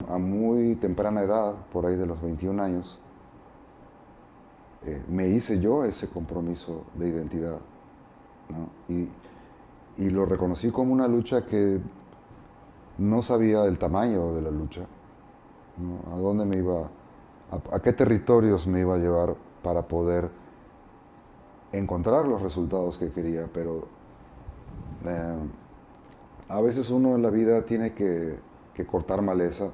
a muy temprana edad, por ahí de los 21 años, me hice yo ese compromiso de identidad, ¿no? Y lo reconocí como una lucha que no sabía el tamaño de la lucha, ¿no? A dónde me iba, a qué territorios me iba a llevar para poder encontrar los resultados que quería, pero eh, a veces uno en la vida tiene que cortar maleza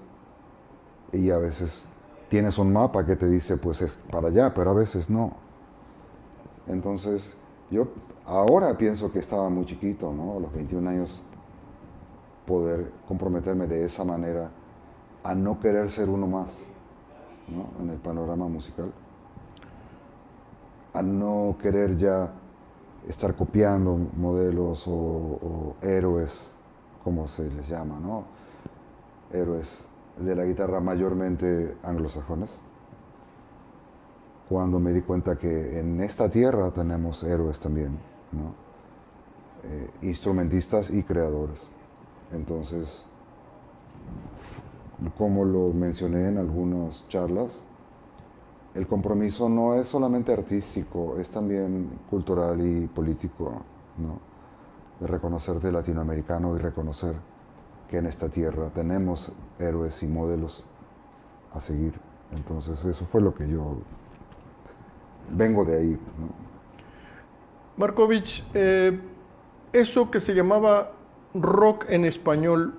y a veces tienes un mapa que te dice pues es para allá, pero a veces no. Entonces yo ahora pienso que estaba muy chiquito, ¿no? A los 21 años poder comprometerme de esa manera a no querer ser uno más, ¿no? En el panorama musical, a no querer ya estar copiando modelos o héroes, como se les llama, ¿no? Héroes de la guitarra mayormente anglosajones. Cuando me di cuenta que en esta tierra tenemos héroes también, ¿no? Instrumentistas y creadores. Entonces, como lo mencioné en algunas charlas, el compromiso no es solamente artístico, es también cultural y político, ¿no? De reconocerte latinoamericano y reconocer que en esta tierra tenemos héroes y modelos a seguir. Entonces eso fue lo que yo vengo de ahí, ¿no? Markovich, eso que se llamaba rock en español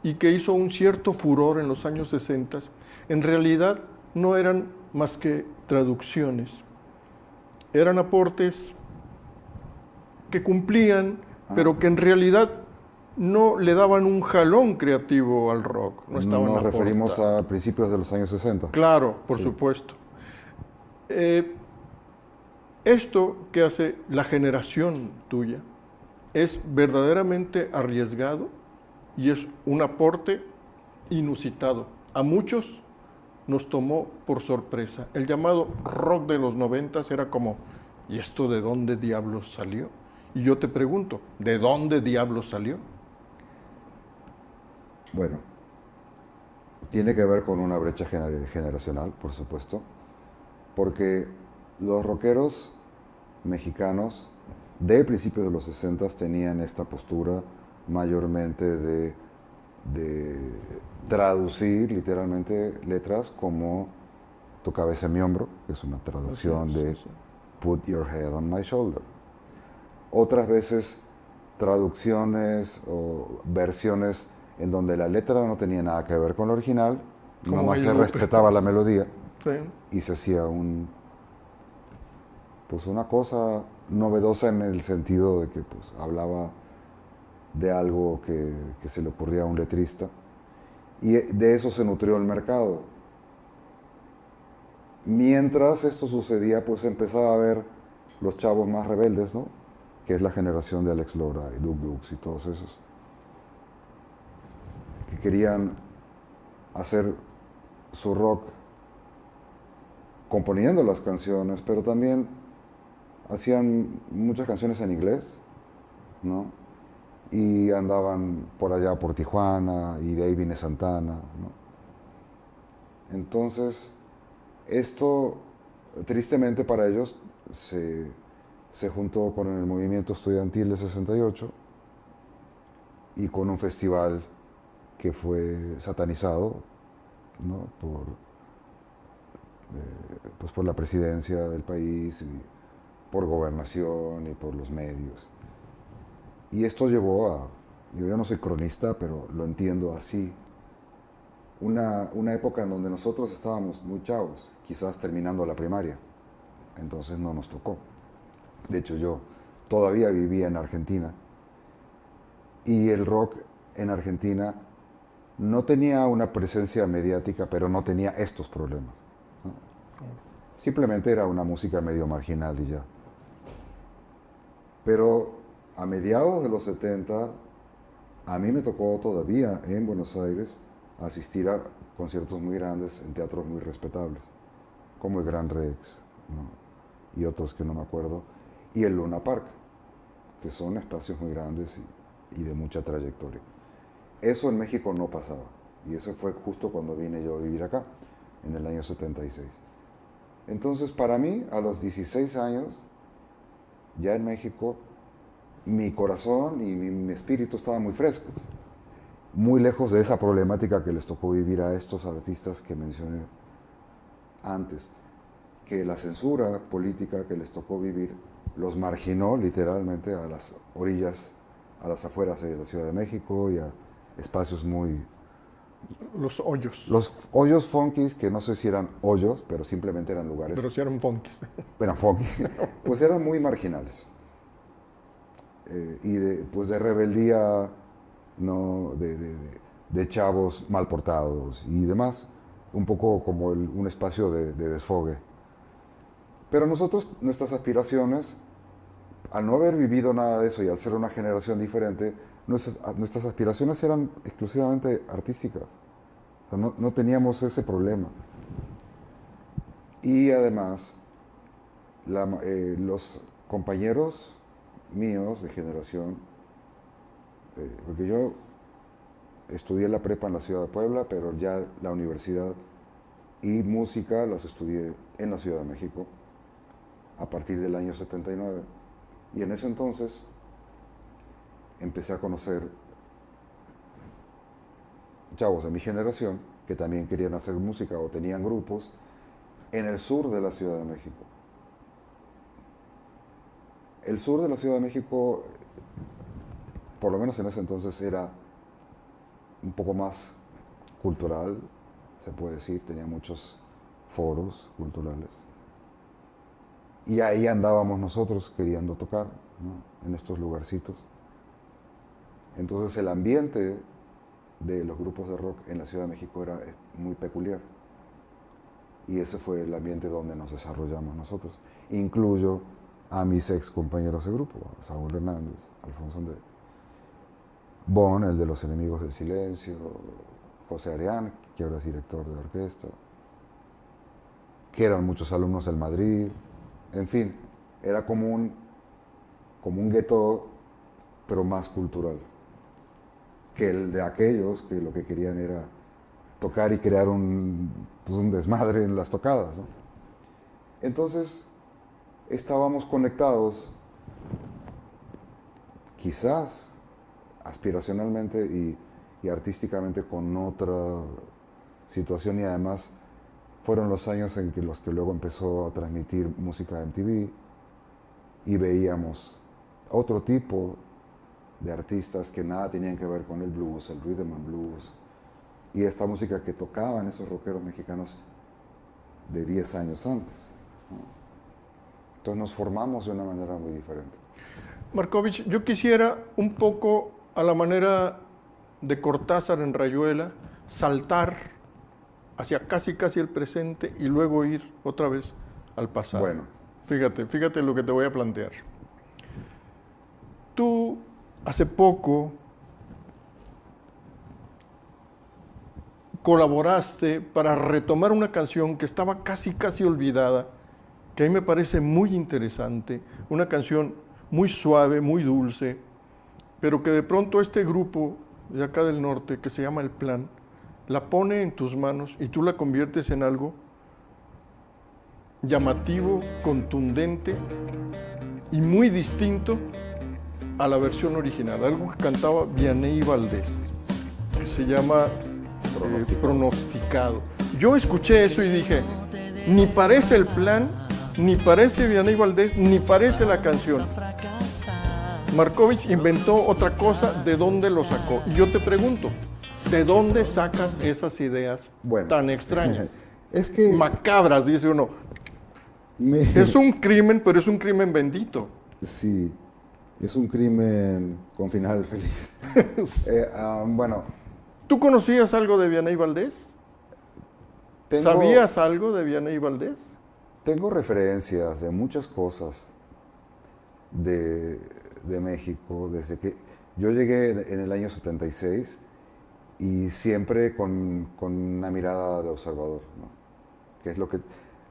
y que hizo un cierto furor en los años 60, en realidad no eran más que traducciones. Eran aportes que cumplían, pero que en realidad no le daban un jalón creativo al rock, no estaban Nos referimos aportando. a principios de los años 60. Claro, por Sí. supuesto. Eh, Esto que hace la generación tuya es verdaderamente arriesgado y es un aporte inusitado. A muchos nos tomó por sorpresa. El llamado rock de los 90 era como, ¿y esto de dónde diablos salió? Y yo te pregunto, ¿de dónde diablos salió? Bueno, tiene que ver con una brecha generacional, por supuesto, porque los rockeros mexicanos de principios de los 60 tenían esta postura mayormente de traducir literalmente letras como Tu cabeza en mi hombro, que es una traducción de Put your head on my shoulder. Otras veces traducciones o versiones en donde la letra no tenía nada que ver con la original, Como nomás se Guadalupe. respetaba la melodía Sí. y se hacía pues una cosa novedosa en el sentido de que pues, hablaba de algo que se le ocurría a un letrista. Y de eso se nutrió el mercado. Mientras esto sucedía, pues empezaba a ver los chavos más rebeldes, ¿no? Que es la generación de Alex Lora y Duk Dukes y todos esos, que querían hacer su rock componiendo las canciones, pero también hacían muchas canciones en inglés, ¿no? Y andaban por allá por Tijuana y de ahí viene Santana, ¿no? Entonces, esto, tristemente para ellos, se juntó con el movimiento estudiantil de 68 y con un festival que fue satanizado, ¿no? Pues por la presidencia del país, y por gobernación y por los medios. Y esto llevó a, yo no soy cronista, pero lo entiendo así, una época en donde nosotros estábamos muy chavos, quizás terminando la primaria, entonces no nos tocó. De hecho, yo todavía vivía en Argentina y el rock en Argentina no tenía una presencia mediática, pero no tenía estos problemas, ¿no? Simplemente era una música medio marginal y ya. Pero a mediados de los 70, a mí me tocó todavía en Buenos Aires asistir a conciertos muy grandes en teatros muy respetables, como el Gran Rex, ¿no? Y otros que no me acuerdo, y el Luna Park, que son espacios muy grandes y de mucha trayectoria. Eso en México no pasaba. Y eso fue justo cuando vine yo a vivir acá, en el año 76. Entonces, para mí, a los 16 años, ya en México, mi corazón y mi espíritu estaban muy frescos, muy lejos de esa problemática que les tocó vivir a estos artistas que mencioné antes, que la censura política que les tocó vivir los marginó literalmente a las orillas, a las afueras de la Ciudad de México y a espacios muy... Los hoyos. Los hoyos funkis, que no sé si eran hoyos, pero simplemente eran lugares... Pero sí eran punkis. Eran funky, pues eran muy marginales. Y pues de rebeldía, ¿no? de chavos mal portados y demás, un poco como un espacio de desfogue. Pero nosotros, nuestras aspiraciones, al no haber vivido nada de eso y al ser una generación diferente, nuestras aspiraciones eran exclusivamente artísticas. O sea, no teníamos ese problema. Y además, los compañeros míos de generación, porque yo estudié la prepa en la ciudad de Puebla, pero ya la universidad y música las estudié en la Ciudad de México a partir del año 79. Y en ese entonces empecé a conocer chavos de mi generación que también querían hacer música o tenían grupos en el sur de la Ciudad de México. El sur de la Ciudad de México, por lo menos en ese entonces, era un poco más cultural, se puede decir, tenía muchos foros culturales. Y ahí andábamos nosotros queriendo tocar, ¿no? En estos lugarcitos. Entonces el ambiente de los grupos de rock en la Ciudad de México era muy peculiar. Y ese fue el ambiente donde nos desarrollamos nosotros. Incluyo a mis ex compañeros de grupo, a Saúl Hernández, Alfonso André, Bon, el de Los Enemigos del Silencio, José Arián, que ahora es director de orquesta, que eran muchos alumnos del Madrid, en fin, era como un gueto, pero más cultural, que el de aquellos que lo que querían era tocar y crear un desmadre en las tocadas, ¿no? Entonces, estábamos conectados, quizás aspiracionalmente y artísticamente con otra situación, y además fueron los años en que los que luego empezó a transmitir música de MTV y veíamos otro tipo de artistas que nada tenían que ver con el blues, el rhythm and blues, y esta música que tocaban esos rockeros mexicanos de 10 años antes, ¿no? Entonces nos formamos de una manera muy diferente. Markovich, yo quisiera un poco a la manera de Cortázar en Rayuela, saltar hacia casi el presente y luego ir otra vez al pasado. Bueno. Fíjate lo que te voy a plantear. Tú hace poco colaboraste para retomar una canción que estaba casi olvidada, que a mí me parece muy interesante, una canción muy suave, muy dulce, pero que de pronto este grupo de acá del norte, que se llama El Plan, la pone en tus manos y tú la conviertes en algo llamativo, contundente y muy distinto a la versión original, algo que cantaba Vianney Valdés, que se llama Pronosticado. Yo escuché eso y dije, ni parece El Plan, ni parece Vianney Valdés, ni parece la canción. Markovich inventó otra cosa, ¿de dónde lo sacó? Y yo te pregunto, ¿de dónde sacas esas ideas tan extrañas? Es que... macabras, dice uno. Es un crimen, pero es un crimen bendito. Sí, es un crimen con final feliz. Bueno. ¿Tú conocías algo de Vianney Valdés? ¿Sabías algo de Vianney Valdés? Tengo referencias de muchas cosas de México, desde que yo llegué en el año 76 y siempre con una mirada de observador, ¿no? Que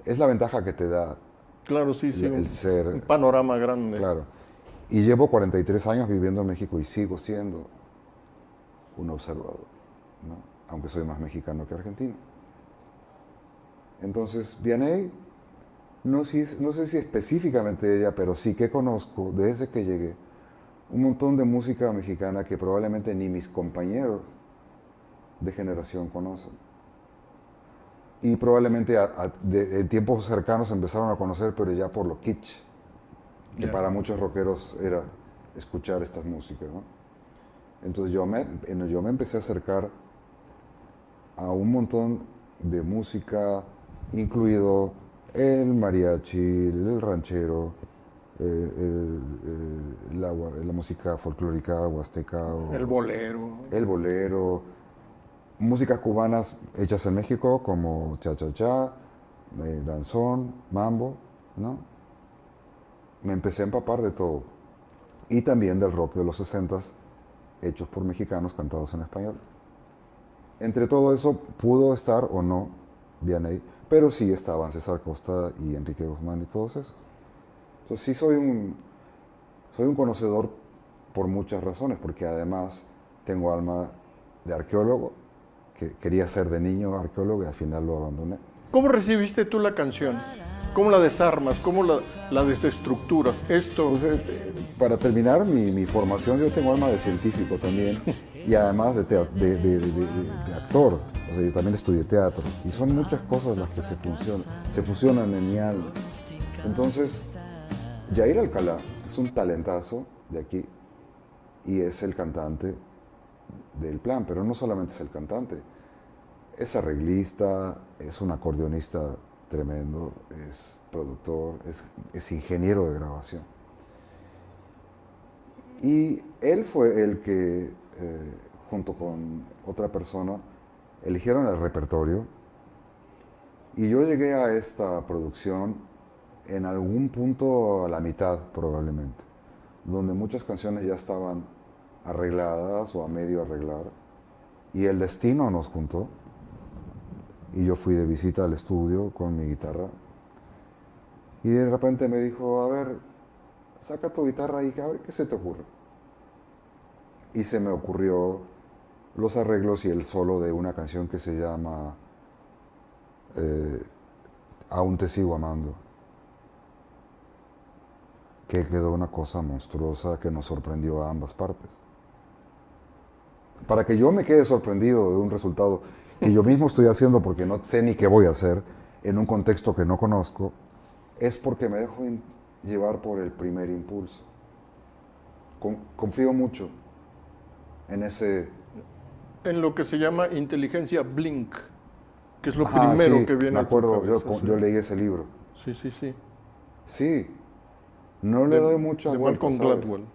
es la ventaja que te da, claro, sí, el ser... un panorama grande. Claro. Y llevo 43 años viviendo en México y sigo siendo un observador, ¿no? aunque soy más mexicano que argentino. Entonces, Vianney, no sé si específicamente ella, pero sí que conozco, desde que llegué, un montón de música mexicana que probablemente ni mis compañeros de generación conocen. Y probablemente en tiempos cercanos empezaron a conocer, pero ya por lo kitsch, que para muchos rockeros era escuchar estas músicas, ¿no? Entonces yo me empecé a acercar a un montón de música, incluido el mariachi, el ranchero, la música folclórica huasteca, El bolero. el bolero, músicas cubanas hechas en México como cha-cha-cha, danzón, mambo, ¿no? Me empecé a empapar de todo. Y también del rock de los 60s, hechos por mexicanos, cantados en español. Entre todo eso pudo estar o no Vianney, pero sí estaban César Costa y Enrique Guzmán y todos esos. Entonces sí soy un conocedor por muchas razones, porque además tengo alma de arqueólogo, que quería ser de niño arqueólogo y al final lo abandoné. ¿Cómo recibiste tú la canción? ¿Cómo la desarmas? ¿Cómo la desestructuras? Esto... Entonces, para terminar mi formación, yo tengo alma de científico también y además de actor. O sea, yo también estudié teatro y son muchas cosas las que se fusionan en mi alma. Entonces, Jair Alcalá es un talentazo de aquí y es el cantante del Plan, pero no solamente es el cantante, es arreglista, es un acordeonista tremendo, es productor, es ingeniero de grabación. Y él fue el que, junto con otra persona, eligieron el repertorio y yo llegué a esta producción en algún punto a la mitad probablemente, donde muchas canciones ya estaban arregladas o a medio arreglar y el destino nos juntó y yo fui de visita al estudio con mi guitarra y de repente me dijo, a ver, saca tu guitarra y a ver qué se te ocurre. Y se me ocurrió los arreglos y el solo de una canción que se llama Aún te sigo amando, que quedó una cosa monstruosa que nos sorprendió a ambas partes. Para que yo me quede sorprendido de un resultado que yo mismo estoy haciendo porque no sé ni qué voy a hacer en un contexto que no conozco, es porque me dejo llevar por el primer impulso. Confío mucho en ese... En lo que se llama inteligencia Blink, que es lo primero sí, que viene me acuerdo, a tu cabeza. yo leí ese libro. Sí, sí, sí. Sí, no le doy muchas de vueltas, Malcolm ¿sabes? Gladwell.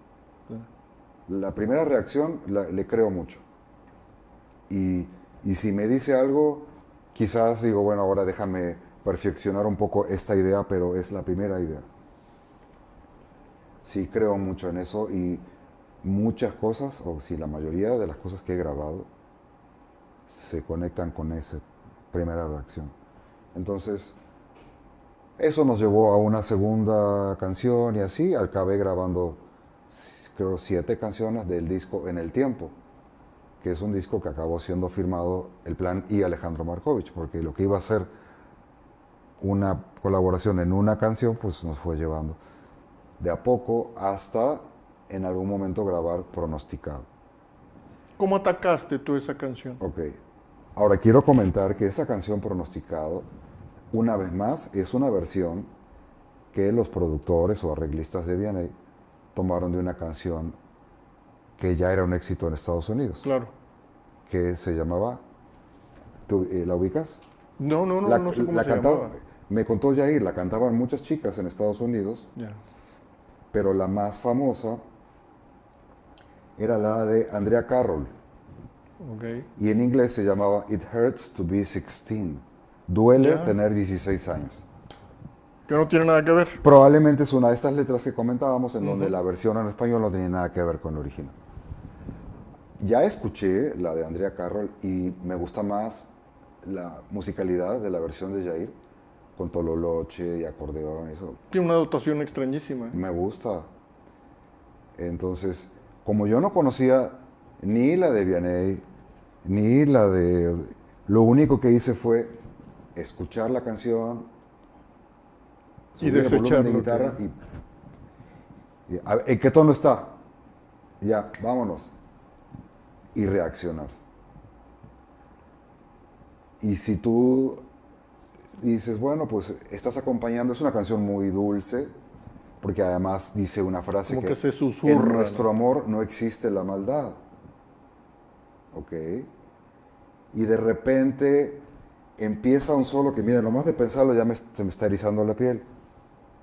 La primera reacción le creo mucho. Y si me dice algo, quizás digo, bueno, ahora déjame perfeccionar un poco esta idea, pero es la primera idea. Sí, creo mucho en eso y muchas cosas, o si la mayoría de las cosas que he grabado, se conectan con esa primera reacción. Entonces, eso nos llevó a una segunda canción y así acabé grabando, creo, 7 canciones del disco En el Tiempo, que es un disco que acabó siendo firmado El Plan y Alejandro Markovich, porque lo que iba a ser una colaboración en una canción, pues nos fue llevando de a poco hasta en algún momento grabar Pronosticado. ¿Cómo atacaste tú esa canción? Ok, ahora quiero comentar que esa canción Pronosticado, una vez más, es una versión que los productores o arreglistas de Vianney tomaron de una canción que ya era un éxito en Estados Unidos. Claro. Que se llamaba, ¿la ubicas? No sé cómo se llamaba. Me contó Jair, la cantaban muchas chicas en Estados Unidos, Ya. pero la más famosa era la de Andrea Carroll. Okay. Y en inglés se llamaba It Hurts to Be 16. Duele Ya. tener 16 años. Que no tiene nada que ver. Probablemente es una de estas letras que comentábamos en donde la versión en español no tenía nada que ver con la original. Ya escuché la de Andrea Carroll y me gusta más la musicalidad de la versión de Jair, con tololoche y acordeón y eso. Tiene una dotación extrañísima. Me gusta. Entonces, como yo no conocía ni la de Vianney, ni la de... Lo único que hice fue escuchar la canción, Y subir el volumen de desecharlo. guitarra ¿en qué tono está? Ya, vámonos. Y reaccionar. Y si tú dices, bueno, pues estás acompañando, es una canción muy dulce, porque además dice una frase Como que se susurra, en nuestro ¿no? amor no existe la maldad. ¿Ok? Y de repente empieza un solo que, mira, nomás de pensarlo ya se me está erizando la piel.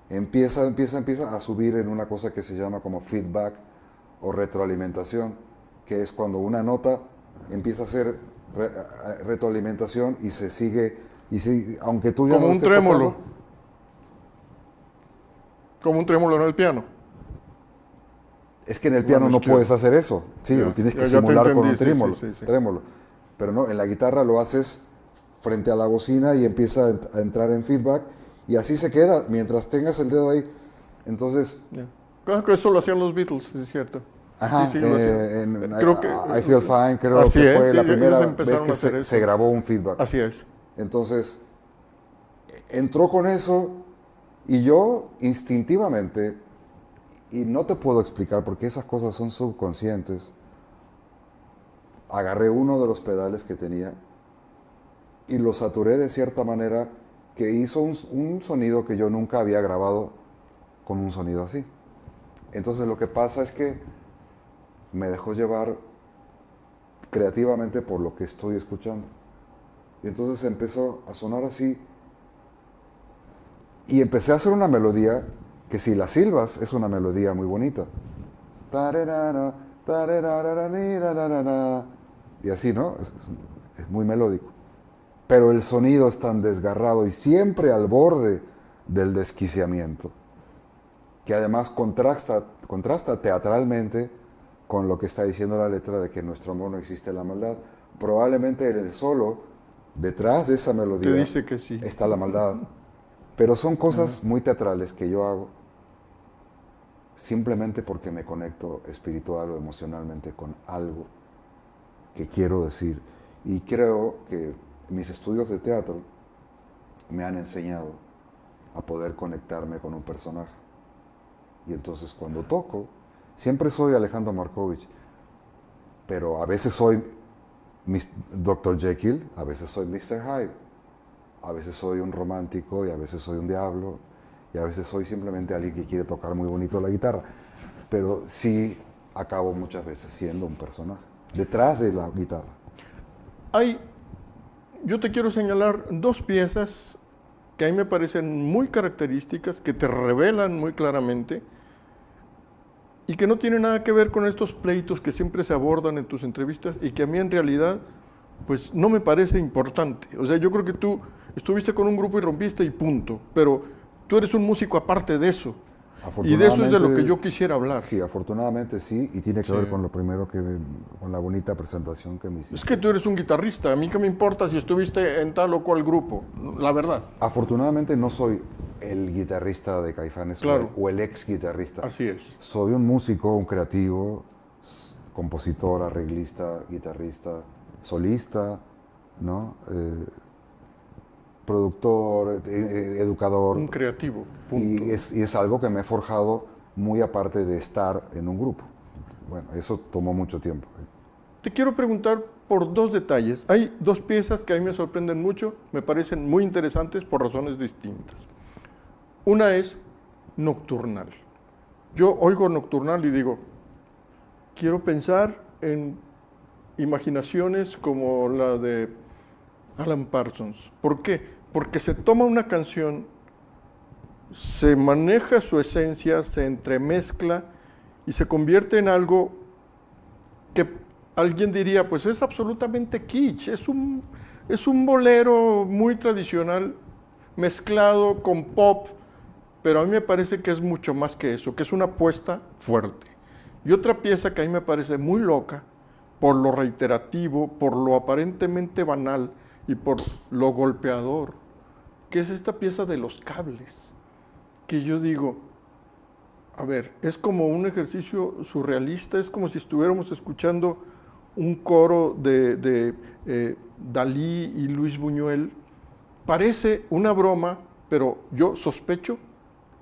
Empieza a subir en una cosa que se llama como feedback o retroalimentación, que es cuando una nota empieza a hacer retroalimentación y se sigue, aunque tú ya no Como lo un estés trémolo. tocando, Como un trémolo en el piano. es que en el piano Bueno, es no que... puedes hacer eso. Sí, Ya, lo tienes que ya te simular con entendí, un sí, trémolo, sí, sí, sí. trémolo. Pero no, en la guitarra lo haces frente a la bocina y empieza a entrar en feedback y así se queda mientras tengas el dedo ahí. Entonces, Ya. Creo que eso lo hacían los Beatles, es cierto. Sí, ajá, sí, lo hacían. Creo que... I Feel Fine creo así que es, fue sí, la ellos primera vez empezaron a que hacer eso. se grabó un feedback. Así es. Entonces, entró con eso y yo instintivamente, y no te puedo explicar porque esas cosas son subconscientes, agarré uno de los pedales que tenía y lo saturé de cierta manera que hizo un sonido que yo nunca había grabado con un sonido así. Entonces lo que pasa es que me dejó llevar creativamente por lo que estoy escuchando. Y entonces empezó a sonar así y empecé a hacer una melodía que si la silbas es una melodía muy bonita. Tararara, tarararararararara. Y así, ¿no? Es muy melódico. Pero el sonido es tan desgarrado y siempre al borde del desquiciamiento, que además contrasta teatralmente con lo que está diciendo la letra de que en nuestro amor no existe la maldad. Probablemente en el solo, detrás de esa Te melodía, dice que sí. está la maldad. Pero son cosas muy teatrales que yo hago simplemente porque me conecto espiritual o emocionalmente con algo que quiero decir. Y creo que mis estudios de teatro me han enseñado a poder conectarme con un personaje. Y entonces cuando toco, siempre soy Alejandro Markovich, pero a veces soy Dr. Jekyll, a veces soy Mr. Hyde, a veces soy un romántico y a veces soy un diablo, y a veces soy simplemente alguien que quiere tocar muy bonito la guitarra. Pero sí acabo muchas veces siendo un personaje, detrás de la guitarra. Yo te quiero señalar dos piezas que a mí me parecen muy características, que te revelan muy claramente y que no tienen nada que ver con estos pleitos que siempre se abordan en tus entrevistas y que a mí en realidad pues no me parece importante. O sea, yo creo que tú estuviste con un grupo y rompiste y punto, pero tú eres un músico aparte de eso. Y de eso es de lo que yo quisiera hablar. Sí, afortunadamente sí, y tiene que ver con lo primero con la bonita presentación que me hiciste. Es que tú eres un guitarrista, a mí qué me importa si estuviste en tal o cual grupo, la verdad. Afortunadamente no soy el guitarrista de Caifanes, claro, o el ex guitarrista. Así es. Soy un músico, un creativo, compositor, arreglista, guitarrista, solista, ¿no? Productor, educador. Un creativo, punto. Y es algo que me he forjado muy aparte de estar en un grupo. Bueno, eso tomó mucho tiempo. Te quiero preguntar por dos detalles. Hay dos piezas que a mí me sorprenden mucho, me parecen muy interesantes por razones distintas. Una es Nocturnal. Yo oigo Nocturnal y digo, quiero pensar en imaginaciones como la de Alan Parsons. ¿Por qué? Porque se toma una canción, se maneja su esencia, se entremezcla y se convierte en algo que alguien diría, pues es absolutamente kitsch, es un bolero muy tradicional mezclado con pop, pero a mí me parece que es mucho más que eso, que es una apuesta fuerte. Y otra pieza que a mí me parece muy loca, por lo reiterativo, por lo aparentemente banal y por lo golpeador, que es esta pieza de los cables, que yo digo, a ver, es como un ejercicio surrealista, es como si estuviéramos escuchando un coro de Dalí y Luis Buñuel, parece una broma, pero yo sospecho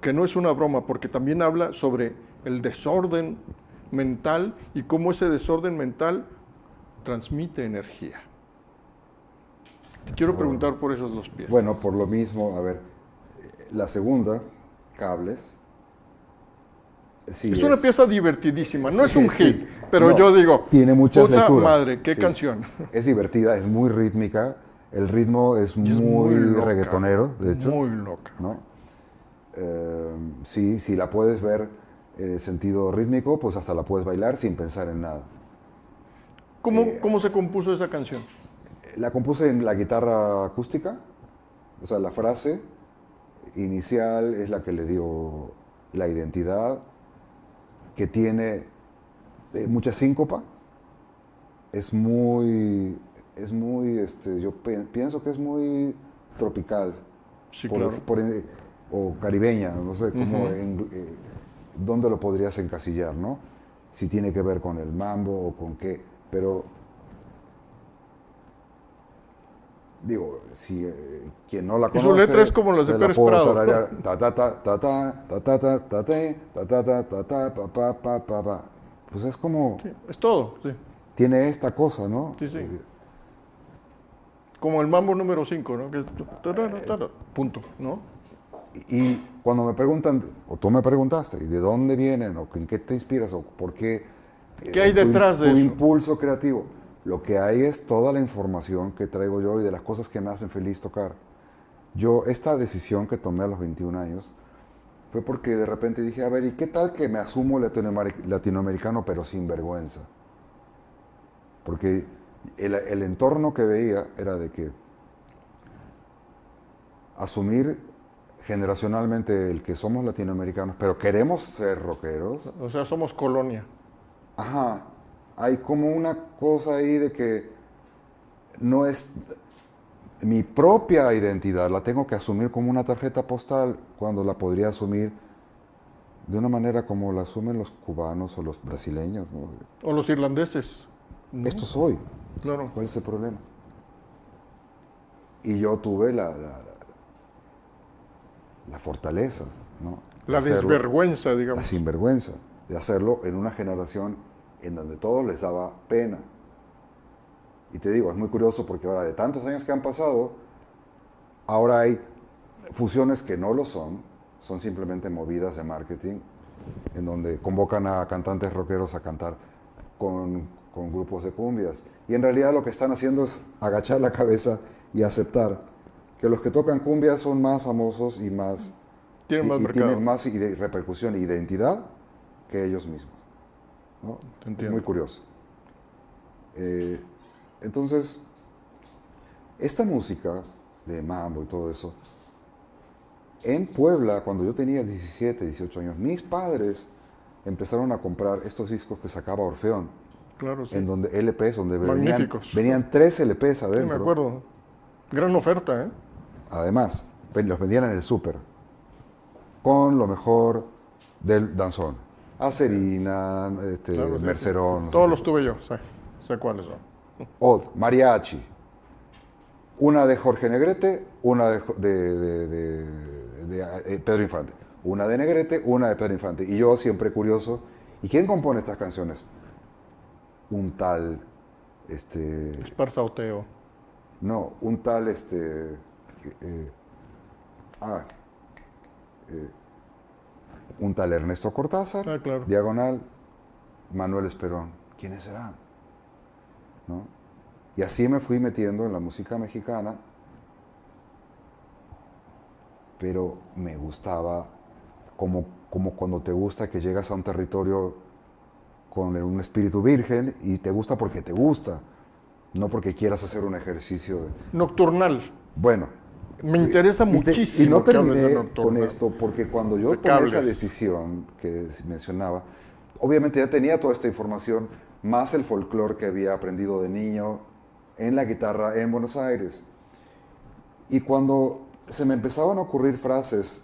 que no es una broma, porque también habla sobre el desorden mental y cómo ese desorden mental transmite energía. Te quiero preguntar por esas dos piezas. Bueno, por lo mismo, a ver, la segunda, Cables, sí es una pieza divertidísima, no sí, es un sí, hit, pero no, yo digo, tiene muchas puta lecturas. madre, qué Sí. canción. Es divertida, es muy rítmica, el ritmo es Y es muy loca, reggaetonero, de hecho. muy loca. ¿No? Sí, si la puedes ver en el sentido rítmico, pues hasta la puedes bailar sin pensar en nada. ¿Cómo se compuso esa canción? La compuse en la guitarra acústica, o sea, la frase inicial es la que le dio la identidad, que tiene mucha síncopa, yo pienso que es muy tropical, Sí, claro. o caribeña, no sé cómo, dónde lo podrías encasillar, ¿no? Si tiene que ver con el mambo o con qué, pero digo, si quien no la Y conoce, su letra es como las de te la Pérez puedo Prado. tararear, ta ta ta ta ta ta ta ta ta te, ta ta ta ta ta pa pa pa pa pa. Pues es como Sí, es todo, sí. tiene esta cosa, ¿no? Sí, sí. Como el mambo número 5, ¿no? Que es punto, ¿no? Y cuando me preguntan, o tú me preguntaste, ¿y de dónde vienen? ¿O en qué te inspiras? ¿O por qué? ¿Qué hay detrás de tu eso? impulso creativo. Lo que hay es toda la información que traigo yo y de las cosas que me hacen feliz tocar. Yo, esta decisión que tomé a los 21 años, fue porque de repente dije, a ver, ¿y qué tal que me asumo latinoamericano pero sin vergüenza? Porque el entorno que veía era de que asumir generacionalmente el que somos latinoamericanos, pero queremos ser rockeros. O sea, somos colonia. Ajá, hay como una cosa ahí de que no es mi propia identidad, la tengo que asumir como una tarjeta postal cuando la podría asumir de una manera como la asumen los cubanos o los brasileños, ¿no? O los irlandeses. ¿No? Esto soy. Claro. ¿Cuál es el problema? Y yo tuve la fortaleza, ¿no? La desvergüenza, la digamos. sinvergüenza, de hacerlo en una generación en donde todo les daba pena. Y te digo, es muy curioso porque ahora de tantos años que han pasado, ahora hay fusiones que no lo son simplemente movidas de marketing, en donde convocan a cantantes rockeros a cantar con grupos de cumbias. Y en realidad lo que están haciendo es agachar la cabeza y aceptar que los que tocan cumbias son más famosos y más... Tienen más mercado. Tienen más repercusión e identidad que ellos mismos, ¿no? Es muy curioso. Entonces, esta música de mambo y todo eso, en Puebla, cuando yo tenía 17, 18 años, mis padres empezaron a comprar estos discos que sacaba Orfeón. Claro, sí. En donde LPs, donde Magníficos. venían 3 LPs adentro. Sí, me acuerdo. Gran oferta, ¿eh? Además, los vendían en el súper, con lo mejor del danzón. Acerina, Claro, sí, Mercerón. sí. Todos los tuve yo, sé cuáles son. Odd, Mariachi. Una de Jorge Negrete, una de Pedro Infante. Una de Negrete, una de Pedro Infante. Y yo siempre curioso, ¿y quién compone estas canciones? Un tal... Esparza Oteo. No, un tal... un tal Ernesto Cortázar, Claro. diagonal, Manuel Esperón. ¿Quiénes serán? ¿No? Y así me fui metiendo en la música mexicana, pero me gustaba, como cuando te gusta que llegas a un territorio con un espíritu virgen y te gusta porque te gusta, no porque quieras hacer un ejercicio de... Nocturnal. Bueno. Me interesa muchísimo. Y no que hables de terminé Nocturnal. con esto porque cuando yo De tomé esa Cables. decisión que mencionaba, obviamente ya tenía toda esta información, más el folclore que había aprendido de niño en la guitarra en Buenos Aires. Y cuando se me empezaban a ocurrir frases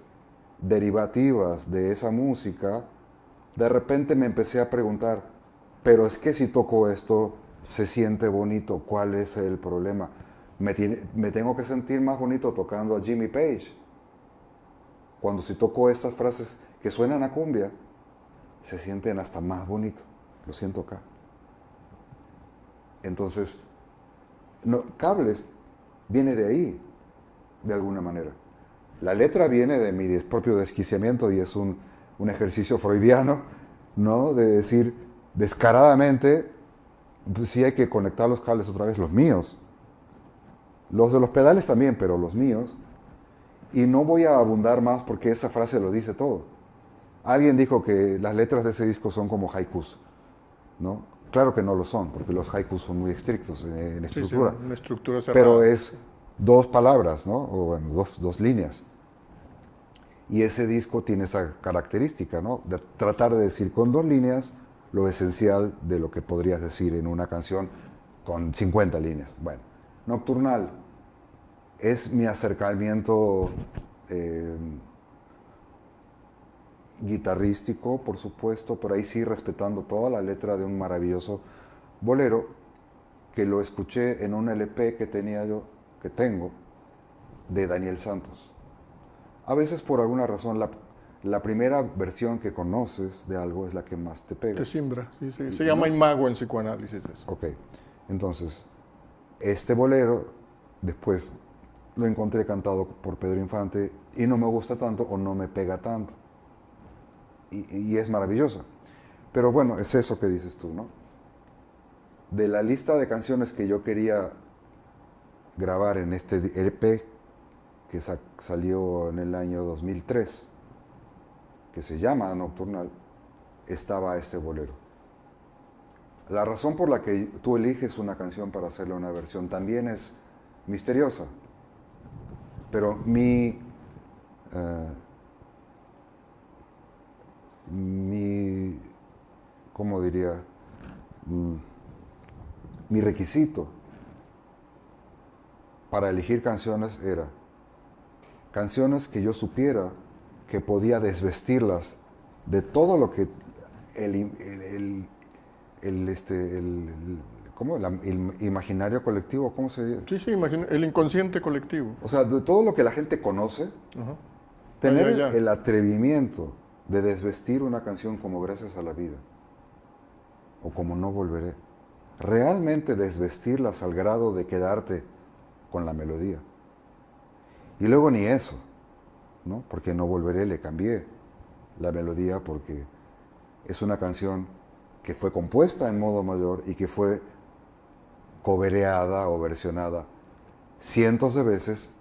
derivativas de esa música, de repente me empecé a preguntar, pero es que si toco esto, se siente bonito. ¿Cuál es el problema? Me tengo que sentir más bonito tocando a Jimmy Page. Cuando si toco estas frases que suenan a cumbia, se sienten hasta más bonito. Lo siento acá. Entonces, Cables viene de ahí, de alguna manera. La letra viene de mi propio desquiciamiento y es un ejercicio freudiano, ¿no? De decir descaradamente, pues sí hay que conectar los cables otra vez, los míos. Los de los pedales también, pero los míos. Y no voy a abundar más porque esa frase lo dice todo. Alguien dijo que las letras de ese disco son como haikus, ¿no? Claro que no lo son, porque los haikus son muy estrictos en estructura. Sí, una estructura cerrada. Pero es dos palabras, ¿no? O bueno, dos líneas. Y ese disco tiene esa característica, ¿no? De tratar de decir con dos líneas lo esencial de lo que podrías decir en una canción con 50 líneas. Bueno, Nocturnal es mi acercamiento guitarrístico, por supuesto, pero ahí sí respetando toda la letra de un maravilloso bolero que lo escuché en un LP que tengo, de Daniel Santos. A veces por alguna razón la primera versión que conoces de algo es la que más te pega. Te simbra, sí. Se llama imago en psicoanálisis eso. Ok, entonces, este bolero después lo encontré cantado por Pedro Infante y no me gusta tanto o no me pega tanto. Y es maravillosa. Pero bueno, es eso que dices tú, ¿no? De la lista de canciones que yo quería grabar en este EP que salió en el año 2003, que se llama Nocturnal, estaba este bolero. La razón por la que tú eliges una canción para hacerle una versión también es misteriosa, pero mi ¿cómo diría? Mi requisito para elegir canciones era canciones que yo supiera que podía desvestirlas de todo lo que el imaginario colectivo, ¿cómo se dice? Sí, el inconsciente colectivo. O sea, de todo lo que la gente conoce, Ajá. tener el atrevimiento de desvestir una canción como Gracias a la Vida o como No Volveré, realmente desvestirlas al grado de quedarte con la melodía. Y luego ni eso, ¿no? Porque No Volveré le cambié la melodía porque es una canción que fue compuesta en modo mayor y que fue cobereada o versionada cientos de veces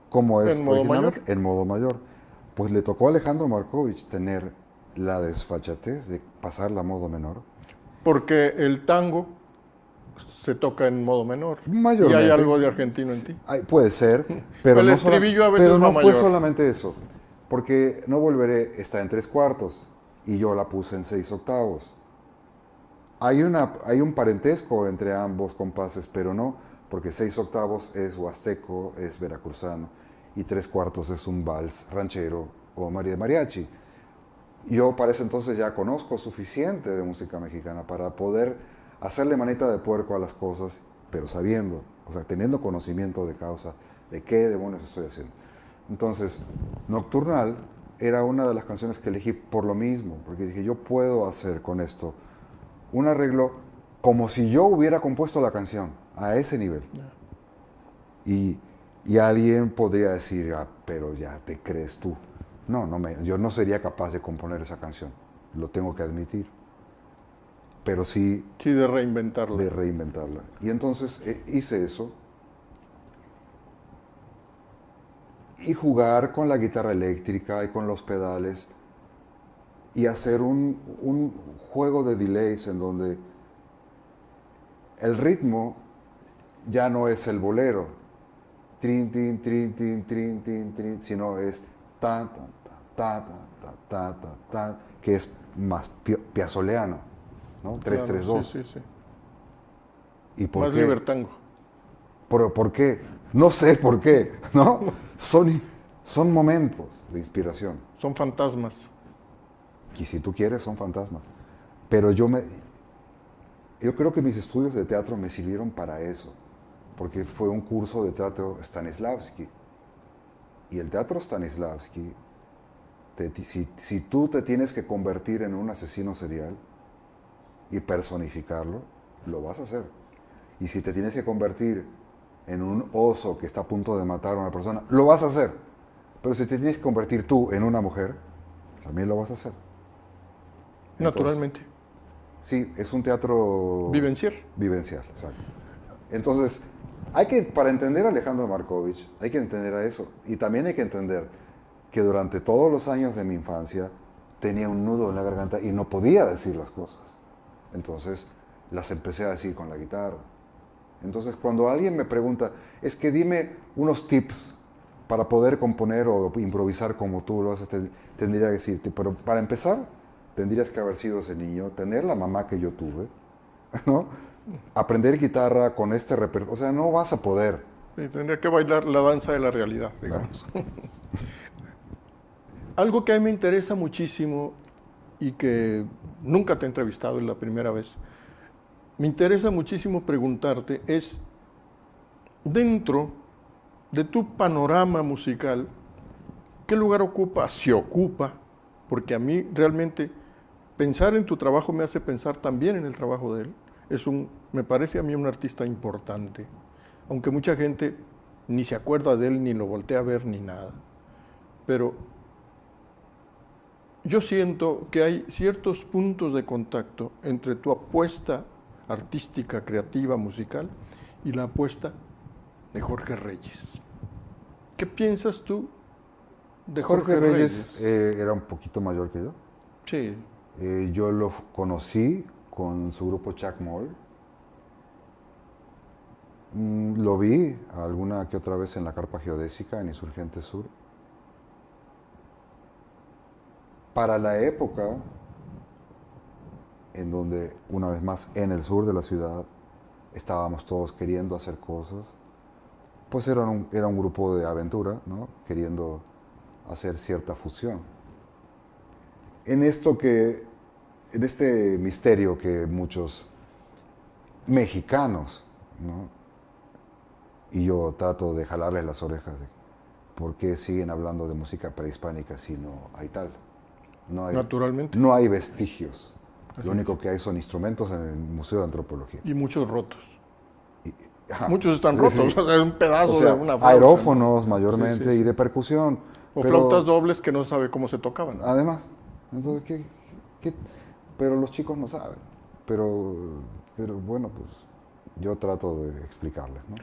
como es originalmente en modo mayor. Pues le tocó a Alejandro Markovich tener la desfachatez de pasarla a modo menor. Porque el tango se toca en modo menor. Mayormente. Y hay algo de argentino en ti. Puede ser, pero el estribillo a veces no fue mayor. Solamente eso. Porque No Volveré está en 3/4 y yo la puse en 6/8. Hay un parentesco entre ambos compases, pero no, porque 6/8 es huasteco, es veracruzano, y 3/4 es un vals ranchero o mariachi. Yo para ese entonces ya conozco suficiente de música mexicana para poder hacerle manita de puerco a las cosas, pero sabiendo, o sea, teniendo conocimiento de causa de qué demonios estoy haciendo. Entonces, Nocturnal era una de las canciones que elegí por lo mismo, porque dije, yo puedo hacer con esto un arreglo como si yo hubiera compuesto la canción, a ese nivel. Y alguien podría decir, pero ya te crees tú. No, yo no sería capaz de componer esa canción, lo tengo que admitir. Pero sí... Sí, de reinventarla. De reinventarla. Y entonces hice eso. Y jugar con la guitarra eléctrica y con los pedales. Y hacer un juego de delays en donde el ritmo ya no es el bolero. Trin, tin, trin, tin, trin, tin, trin, sino es ta, ta, ta, ta, ta, ta, ta, ta, que es más piazzoleano, ¿no? 3-3-2. Claro, sí. ¿Y por más qué? libertango. ¿Pero por qué? No sé por qué, ¿no? Son momentos de inspiración. Son fantasmas. Y si tú quieres, son fantasmas. Pero yo creo que mis estudios de teatro me sirvieron para eso, porque fue un curso de teatro Stanislavski. Y el teatro Stanislavski, si tú te tienes que convertir en un asesino serial y personificarlo, lo vas a hacer. Y si te tienes que convertir en un oso que está a punto de matar a una persona, lo vas a hacer. Pero si te tienes que convertir tú en una mujer, también lo vas a hacer. Entonces, Naturalmente. sí, es un teatro Vivencial. vivencial, exacto. Entonces, para entender a Alejandro Markovich, hay que entender a eso. Y también hay que entender que durante todos los años de mi infancia tenía un nudo en la garganta y no podía decir las cosas. Entonces, las empecé a decir con la guitarra. Entonces, cuando alguien me pregunta, es que dime unos tips para poder componer o improvisar como tú lo haces, tendría que decirte, pero para empezar, tendrías que haber sido ese niño, tener la mamá que yo tuve, ¿no? Aprender guitarra con este repertorio, o sea, no vas a poder. Sí, tendría que bailar la danza de la realidad, digamos. Algo que a mí me interesa muchísimo y que nunca te he entrevistado, es la primera vez, me interesa muchísimo preguntarte es, dentro de tu panorama musical, ¿qué lugar ocupa? Si ocupa, porque a mí realmente pensar en tu trabajo me hace pensar también en el trabajo de él. Me parece a mí un artista importante, aunque mucha gente ni se acuerda de él, ni lo voltea a ver, ni nada. Pero yo siento que hay ciertos puntos de contacto entre tu apuesta artística, creativa, musical, y la apuesta de Jorge Reyes. ¿Qué piensas tú de Jorge Reyes? Era un poquito mayor que yo. Sí. Yo lo conocí con su grupo Chuck Moll. Lo vi alguna que otra vez en la Carpa Geodésica, en Insurgente Sur. Para la época en donde, una vez más, en el sur de la ciudad, estábamos todos queriendo hacer cosas, pues era un grupo de aventura, ¿no? Queriendo hacer cierta fusión. En este misterio que muchos mexicanos, ¿no? Y yo trato de jalarles las orejas de por qué siguen hablando de música prehispánica si no hay tal. Naturalmente. No hay vestigios. Lo único que hay son instrumentos en el Museo de Antropología. Y muchos rotos. Ajá. Muchos están rotos, o sea, es un pedazo de una flauta, aerófonos, ¿no? mayormente, Sí, sí. y de percusión. O flautas dobles que no sabe cómo se tocaban. Además, entonces, pero los chicos no saben. Pero bueno, pues yo trato de explicarles, ¿no?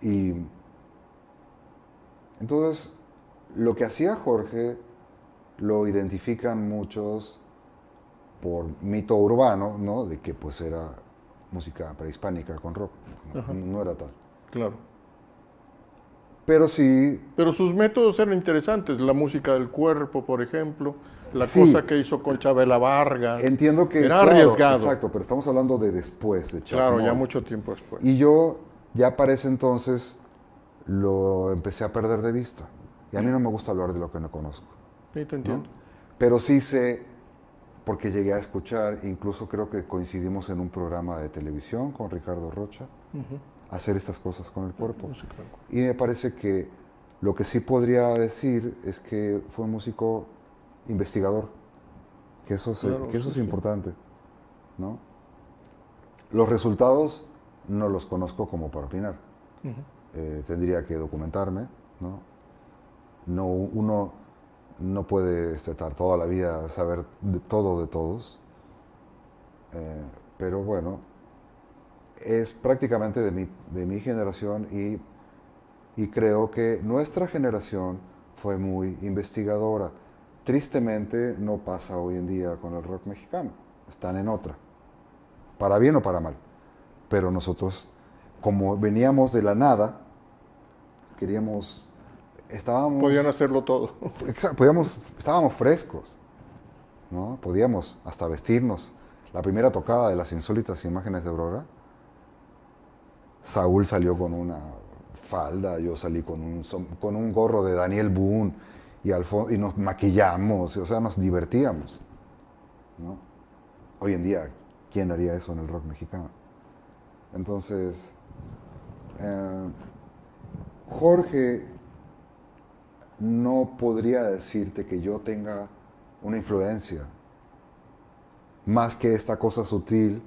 Y entonces, lo que hacía Jorge lo identifican muchos por mito urbano, ¿no? De que pues era música prehispánica con rock. No era tal. Claro. Pero sí... Pero sus métodos eran interesantes. La música del cuerpo, por ejemplo. La sí, cosa que hizo con Chabela Vargas. Entiendo que... Era claro, arriesgado. Exacto, pero estamos hablando de después, de Chuck Claro, Moll. ya mucho tiempo después. Y yo ya para ese entonces lo empecé a perder de vista. Y a mí no me gusta hablar de lo que no conozco. Sí, te entiendo. ¿No? Pero sí sé, porque llegué a escuchar, incluso creo que coincidimos en un programa de televisión con Ricardo Rocha, hacer estas cosas con el cuerpo. Y me parece que lo que sí podría decir es que fue un músico investigador, que eso, es importante, ¿no? Los resultados no los conozco como para opinar. Tendría que documentarme, ¿no? Uno no puede estar toda la vida a saber todo de todos, pero bueno, es prácticamente de mi generación y creo que nuestra generación fue muy investigadora. Tristemente no pasa hoy en día con el rock mexicano, están en otra, para bien o para mal, pero nosotros, como veníamos de la nada, Podían hacerlo todo. Exacto, estábamos frescos, ¿no? Podíamos hasta vestirnos. La primera tocada de las insólitas imágenes de Aurora, Saúl salió con una falda, yo salí con un gorro de Daniel Boone y nos maquillamos, o sea, nos divertíamos, ¿no? Hoy en día, ¿quién haría eso en el rock mexicano? Entonces, Jorge no podría decirte que yo tenga una influencia, más que esta cosa sutil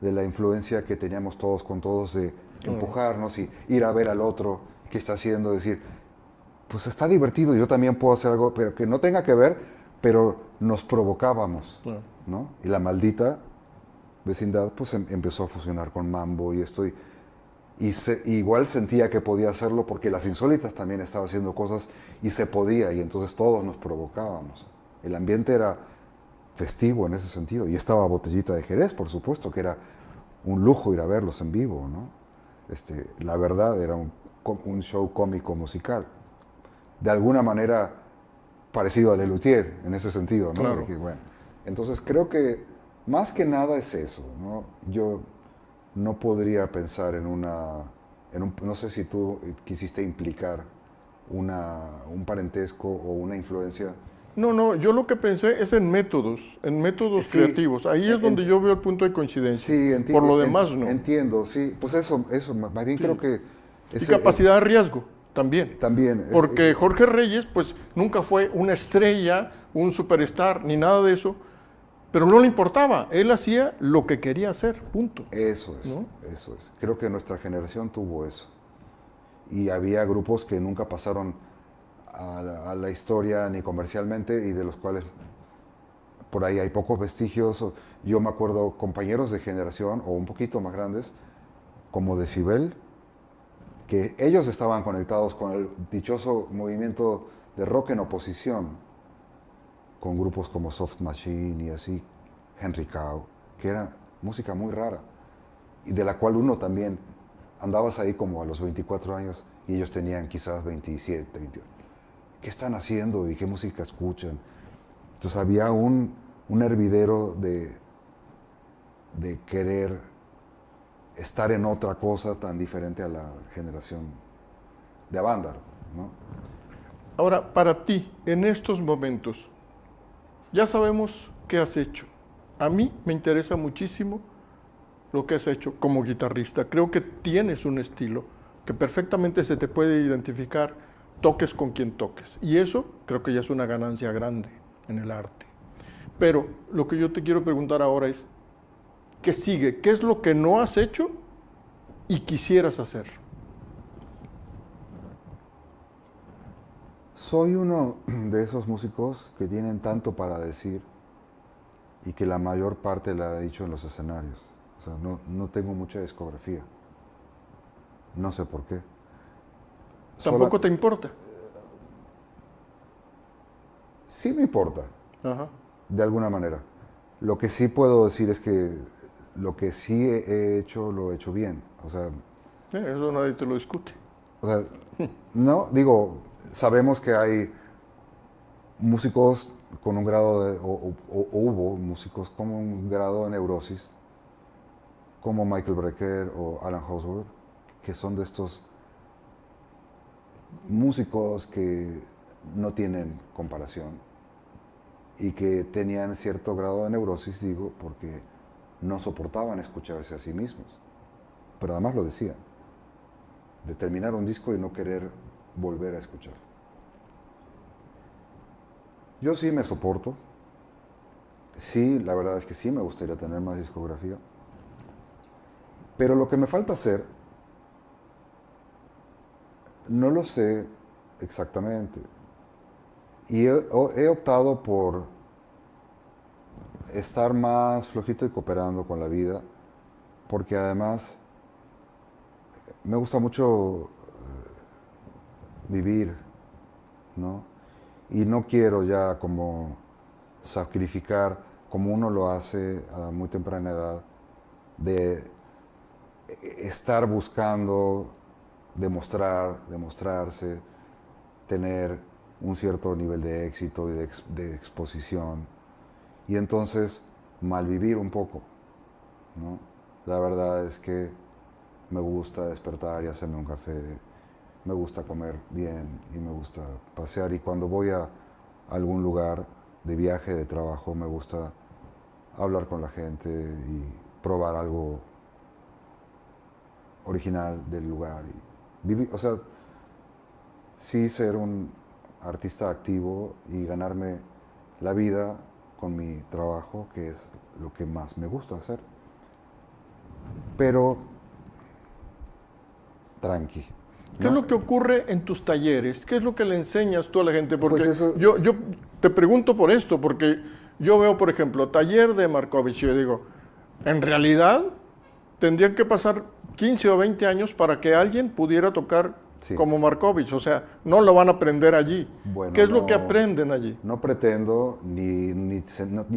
de la influencia que teníamos todos con todos de empujarnos y ir a ver al otro que está haciendo, decir, pues está divertido, yo también puedo hacer algo, pero que no tenga que ver, pero nos provocábamos, ¿no? Y la maldita vecindad pues empezó a fusionar con Mambo y esto, igual sentía que podía hacerlo porque Las Insólitas también estaba haciendo cosas y se podía, y entonces todos nos provocábamos. El ambiente era festivo en ese sentido, y estaba Botellita de Jerez, por supuesto, que era un lujo ir a verlos en vivo, ¿no? La verdad era un show cómico musical, de alguna manera parecido a Lelutier en ese sentido, ¿no? Claro. De que, bueno, entonces creo que más que nada es eso, ¿no? Yo no podría pensar no sé si tú quisiste implicar un parentesco o una influencia. No, yo lo que pensé es en métodos Sí, creativos. Ahí es donde yo veo el punto de coincidencia. Por lo demás, no. Entiendo, sí. Pues eso más bien creo que... Y capacidad de riesgo, también. También. Porque Jorge Reyes, pues, nunca fue una estrella, un superstar, ni nada de eso, pero no le importaba. Él hacía lo que quería hacer, punto. Eso es, ¿no? eso es. Creo que nuestra generación tuvo eso. Y había grupos que nunca pasaron a la historia ni comercialmente y de los cuales por ahí hay pocos vestigios. Yo me acuerdo compañeros de generación o un poquito más grandes, como Decibel, que ellos estaban conectados con el dichoso movimiento de rock en oposición, con grupos como Soft Machine y así, Henry Cow, que era música muy rara y de la cual uno también andabas ahí como a los 24 años y ellos tenían quizás 27, 28. ¿Qué están haciendo y qué música escuchan? Entonces había un hervidero de querer estar en otra cosa tan diferente a la generación de Avándaro, ¿no? Ahora, para ti, en estos momentos, ya sabemos qué has hecho. A mí me interesa muchísimo lo que has hecho como guitarrista. Creo que tienes un estilo que perfectamente se te puede identificar, toques con quien toques. Y eso creo que ya es una ganancia grande en el arte. Pero lo que yo te quiero preguntar ahora es, ¿qué sigue? ¿Qué es lo que no has hecho y quisieras hacer? Soy uno de esos músicos que tienen tanto para decir y que la mayor parte la he dicho en los escenarios. O sea, no tengo mucha discografía. No sé por qué. ¿Tampoco te importa? Sí me importa, Ajá. de alguna manera. Lo que sí puedo decir es que lo que sí he hecho, lo he hecho bien. O sea, Eso nadie te lo discute. o sea, no, digo, sabemos que hay músicos con un grado de, o hubo músicos con un grado de neurosis, como Michael Brecker o Alan Horsworth, que son de estos músicos que no tienen comparación y que tenían cierto grado de neurosis, digo, porque no soportaban escucharse a sí mismos. Pero además lo decían, de terminar un disco y no querer volver a escuchar. Yo sí me soporto. Sí, la verdad es que sí me gustaría tener más discografía. Pero lo que me falta hacer, no lo sé exactamente. Y he optado por estar más flojito y cooperando con la vida, porque además me gusta mucho vivir, ¿no? Y no quiero ya como sacrificar, como uno lo hace a muy temprana edad, de estar buscando demostrarse, tener un cierto nivel de éxito y de exposición, y entonces malvivir un poco, ¿no? La verdad es que me gusta despertar y hacerme un café, me gusta comer bien y me gusta pasear, y cuando voy a algún lugar de viaje, de trabajo, me gusta hablar con la gente y probar algo original del lugar. Y vivir, o sea, sí ser un artista activo y ganarme la vida con mi trabajo, que es lo que más me gusta hacer. Pero tranqui. ¿Qué es ¿No? lo que ocurre en tus talleres? ¿Qué es lo que le enseñas tú a la gente? Porque Pues eso, yo te pregunto por esto, porque yo veo, por ejemplo, taller de Markovich y yo digo, en realidad tendrían que pasar 15 o 20 años para que alguien pudiera tocar sí. como Markovich. O sea, no lo van a aprender allí. Bueno, ¿Qué es lo que no, aprenden allí? no pretendo ni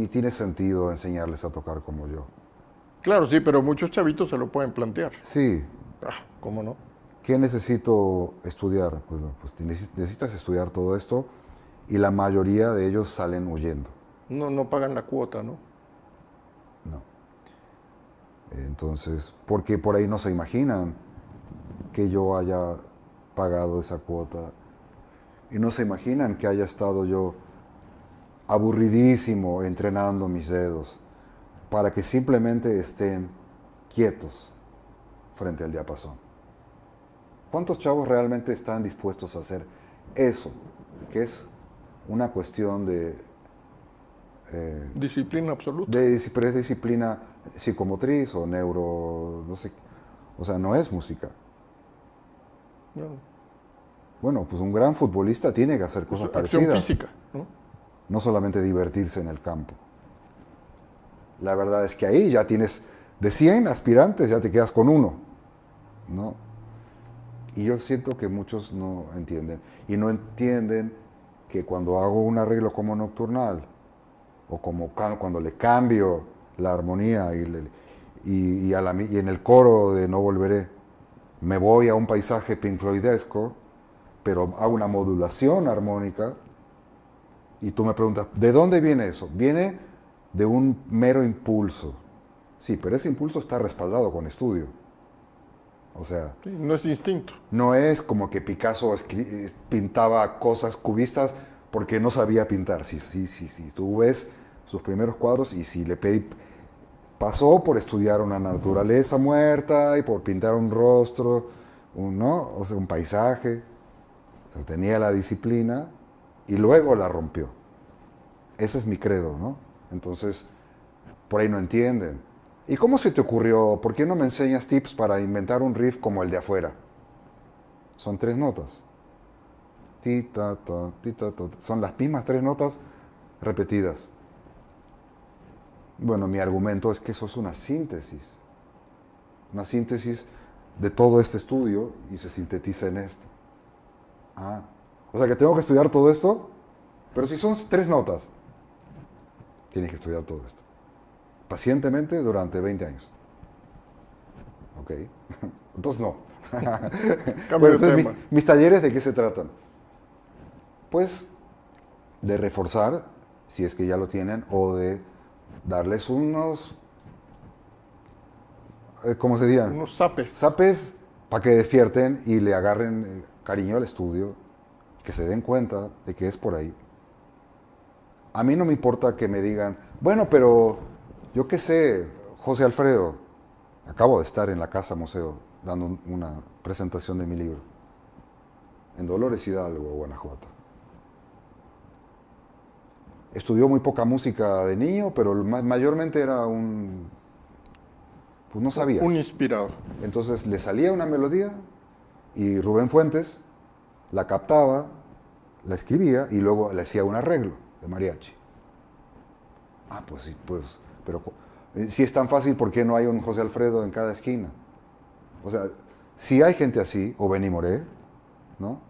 tiene sentido enseñarles a tocar como yo. Claro, sí, pero muchos chavitos se lo pueden plantear. Sí, ¿Cómo no? ¿qué necesito estudiar? Pues, necesitas estudiar todo esto y la mayoría de ellos salen huyendo. No, no pagan la cuota, ¿no? No. Entonces, porque por ahí no se imaginan que yo haya pagado esa cuota y no se imaginan que haya estado yo aburridísimo entrenando mis dedos para que simplemente estén quietos frente al diapasón. ¿Cuántos chavos realmente están dispuestos a hacer eso? Que es una cuestión de Disciplina absoluta. pero es disciplina psicomotriz o neuro, no sé, o sea, no es música. No, Bueno, pues un gran futbolista tiene que hacer es cosas acción parecidas, física, ¿no? no solamente divertirse en el campo. La verdad es que ahí ya tienes, de 100 aspirantes, ya te quedas con uno, ¿no? Y yo siento que muchos no entienden. Y no entienden que cuando hago un arreglo como nocturnal, o como cuando le cambio la armonía y en el coro de No Volveré, me voy a un paisaje Pink Floydesco, pero hago una modulación armónica, y tú me preguntas, ¿de dónde viene eso? Viene de un mero impulso. Sí, pero ese impulso está respaldado con estudio. O sea, Sí, no es instinto. no es como que Picasso pintaba cosas cubistas porque no sabía pintar. Sí, sí, sí, sí. Tú ves sus primeros cuadros y si le pedí, pasó por estudiar una naturaleza muerta y por pintar un rostro, ¿no? O sea, un paisaje. O sea, tenía la disciplina y luego la rompió. Ese es mi credo, ¿no? Entonces, por ahí no entienden. ¿Y cómo se te ocurrió? ¿Por qué no me enseñas tips para inventar un riff como el de afuera? Son 3 notas. Ti, ta, ta, ti, ta, ta. Son las mismas 3 notas repetidas. Bueno, mi argumento es que eso es una síntesis. Una síntesis de todo este estudio y se sintetiza en esto. Ah, o sea que tengo que estudiar todo esto, pero si son 3 notas, tienes que estudiar todo esto. Pacientemente durante 20 años. ¿Ok? Entonces no. Cambio de Entonces, tema. mis talleres, ¿de qué se tratan? Pues de reforzar, si es que ya lo tienen, o de darles unos, ¿cómo se dirán? Unos zapes. Zapes para que despierten y le agarren cariño al estudio, que se den cuenta de que es por ahí. A mí no me importa que me digan, bueno, pero yo qué sé, José Alfredo, acabo de estar en la Casa Museo dando una presentación de mi libro, en Dolores Hidalgo, Guanajuato. Estudió muy poca música de niño, pero mayormente era pues no sabía. Un inspirado. Entonces le salía una melodía y Rubén Fuentes la captaba, la escribía y luego le hacía un arreglo de mariachi. Ah, pues sí, pues, pero si es tan fácil, ¿por qué no hay un José Alfredo en cada esquina? O sea, si hay gente así, o Benny Moré, ¿no?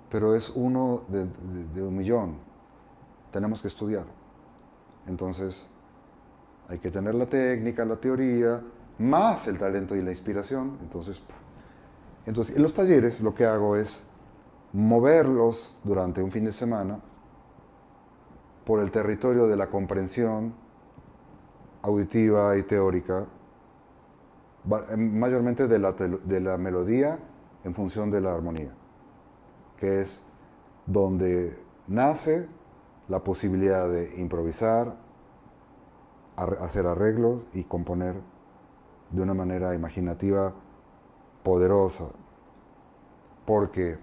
Pero es uno de un millón. Tenemos que estudiar. Entonces, hay que tener la técnica, la teoría, más el talento y la inspiración. Entonces, en los talleres lo que hago es moverlos durante un fin de semana por el territorio de la comprensión auditiva y teórica, mayormente de la melodía en función de la armonía, que es donde nace la posibilidad de improvisar, hacer arreglos y componer de una manera imaginativa poderosa. Porque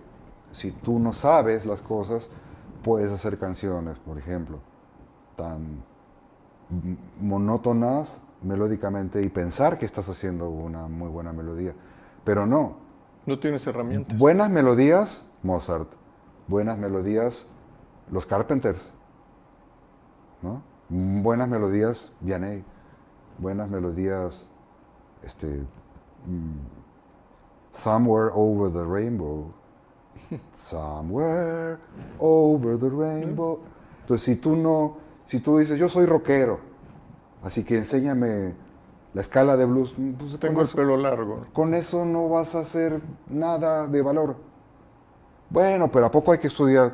si tú no sabes las cosas, puedes hacer canciones, por ejemplo, tan monótonas melódicamente y pensar que estás haciendo una muy buena melodía, pero no. No tienes herramientas. Buenas melodías, Mozart. Buenas melodías, los Carpenters, ¿no? Buenas melodías, Vianney. Buenas melodías, Somewhere Over the Rainbow. Somewhere Over the Rainbow. Entonces, si tú dices, yo soy rockero, así que enséñame la escala de blues, pues Tengo el pelo largo. con eso no vas a hacer nada de valor. Bueno, pero ¿a poco hay que estudiar?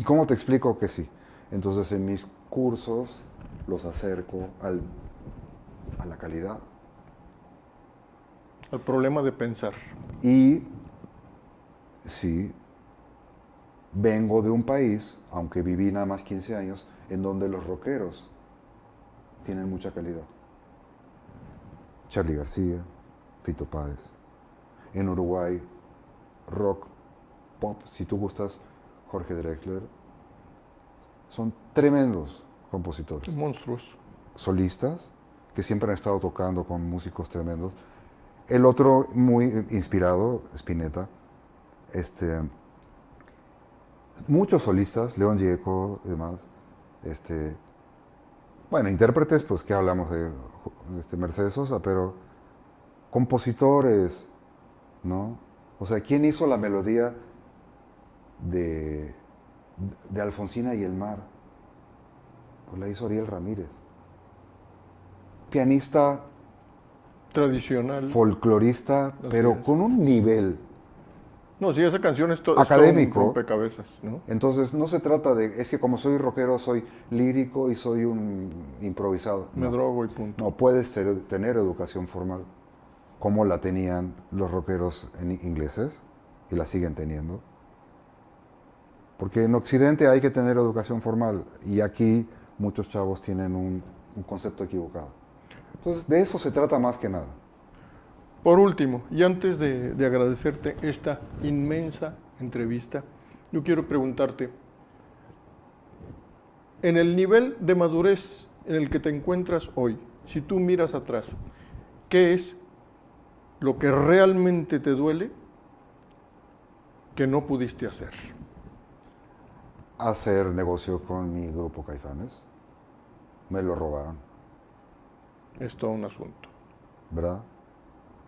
¿Cómo te explico que sí? Entonces, en mis cursos los acerco a la calidad. Al problema de pensar. Y sí, vengo de un país, aunque viví nada más 15 años, en donde los rockeros tienen mucha calidad. Charly García, Fito Páez. En Uruguay, rock, pop, si tú gustas, Jorge Drexler. Son tremendos compositores. Monstruos. Solistas, que siempre han estado tocando con músicos tremendos. El otro muy inspirado, Spinetta. Muchos solistas, León Gieco y demás. Bueno, intérpretes, pues que hablamos de Mercedes Sosa, pero compositores, ¿no? O sea, ¿quién hizo la melodía de Alfonsina y el mar? Pues la hizo Ariel Ramírez. Pianista Tradicional. folclorista, pero es. con un nivel No, sí, esa canción es académico. Es todo un rompecabezas, ¿no? Entonces, no se trata de, es que como soy rockero, soy lírico y soy un improvisado. Me No. drogo y punto. No, puedes tener educación formal, como la tenían los rockeros ingleses, y la siguen teniendo. Porque en Occidente hay que tener educación formal, y aquí muchos chavos tienen un concepto equivocado. Entonces, de eso se trata más que nada. Por último, y antes de agradecerte esta inmensa entrevista, yo quiero preguntarte, en el nivel de madurez en el que te encuentras hoy, si tú miras atrás, ¿qué es lo que realmente te duele que no pudiste hacer? Hacer negocio con mi grupo Caifanes. Me lo robaron, Es todo un asunto. ¿verdad?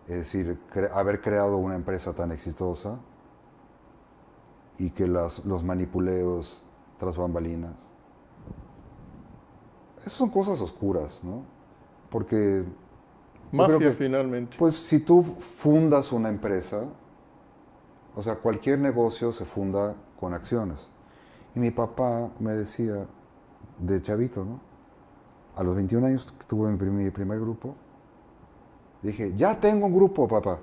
Es decir, haber creado una empresa tan exitosa y que los manipuleos tras bambalinas. Esas son cosas oscuras, ¿no? Porque yo creo Mafia, que, finalmente. pues si tú fundas una empresa, o sea, cualquier negocio se funda con acciones. Y mi papá me decía, de chavito, ¿no? A los 21 años que tuve mi primer grupo, dije, ya tengo un grupo, papá.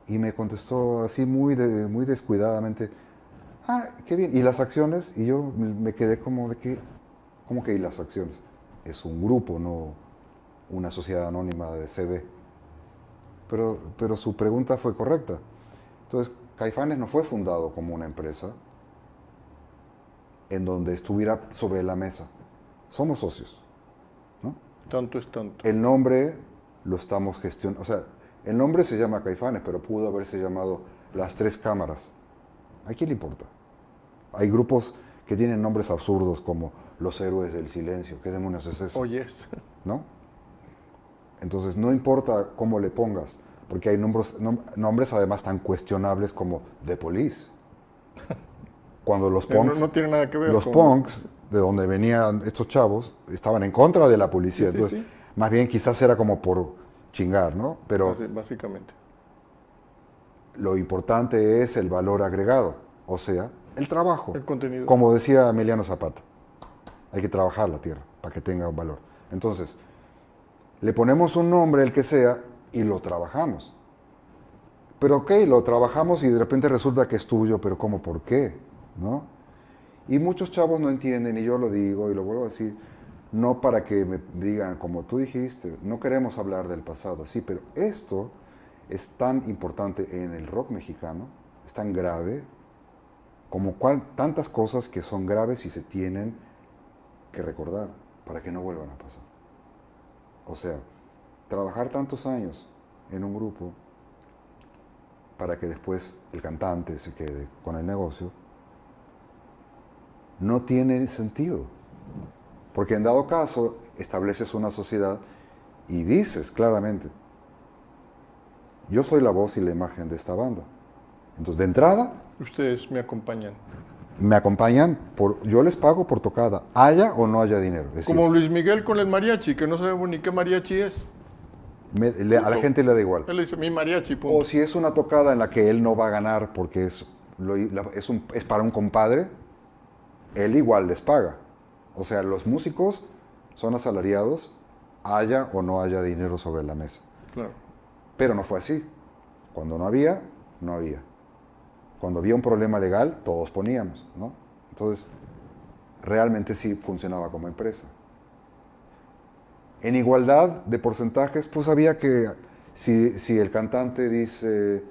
Y me contestó así muy descuidadamente, ah, qué bien. ¿Y las acciones? Y yo me quedé como de que, ¿cómo que y las acciones? Es un grupo, no una sociedad anónima de CB. Pero su pregunta fue correcta. Entonces, Caifanes no fue fundado como una empresa en donde estuviera sobre la mesa. Somos socios, ¿no? Tanto es tanto. El nombre lo estamos gestionando. O sea, el nombre se llama Caifanes, pero pudo haberse llamado Las Tres Cámaras. ¿A quién le importa? Hay grupos que tienen nombres absurdos como Los Héroes del Silencio. ¿Qué demonios es eso? Oyes. ¿No? Entonces, no importa cómo le pongas, porque hay nombres además tan cuestionables como The Police. Cuando los punks, No tiene nada que ver los con... punks, de donde venían estos chavos, estaban en contra de la policía. Sí, Entonces, sí. más bien quizás era como por chingar, ¿no? Pero Básicamente. lo importante es el valor agregado, o sea, el trabajo. El contenido. Como decía Emiliano Zapata, hay que trabajar la tierra para que tenga un valor. Entonces, le ponemos un nombre, el que sea, y lo trabajamos. Pero ok, lo trabajamos y de repente resulta que es tuyo, pero ¿cómo? ¿Por qué? ¿No? Y muchos chavos no entienden, y yo lo digo y lo vuelvo a decir, no para que me digan, como tú dijiste, no queremos hablar del pasado, sí, pero esto es tan importante en el rock mexicano, es tan grave, como tantas cosas que son graves y se tienen que recordar para que no vuelvan a pasar. O sea, trabajar tantos años en un grupo para que después el cantante se quede con el negocio, no tiene sentido. Porque en dado caso estableces una sociedad y dices claramente, yo soy la voz y la imagen de esta banda. Entonces, de entrada, Ustedes me acompañan. me acompañan, yo les pago por tocada, haya o no haya dinero. Es decir, Como Luis Miguel con el mariachi, que no sabemos ni qué mariachi es. a la gente le da igual. Él le dice, mi mariachi, punto. O si es una tocada en la que él no va a ganar porque es para un compadre, él igual les paga. O sea, los músicos son asalariados, haya o no haya dinero sobre la mesa. Claro. Pero no fue así. Cuando no había, no había. Cuando había un problema legal, todos poníamos, ¿no? Entonces, realmente sí funcionaba como empresa. En igualdad de porcentajes, pues había que, si el cantante dice,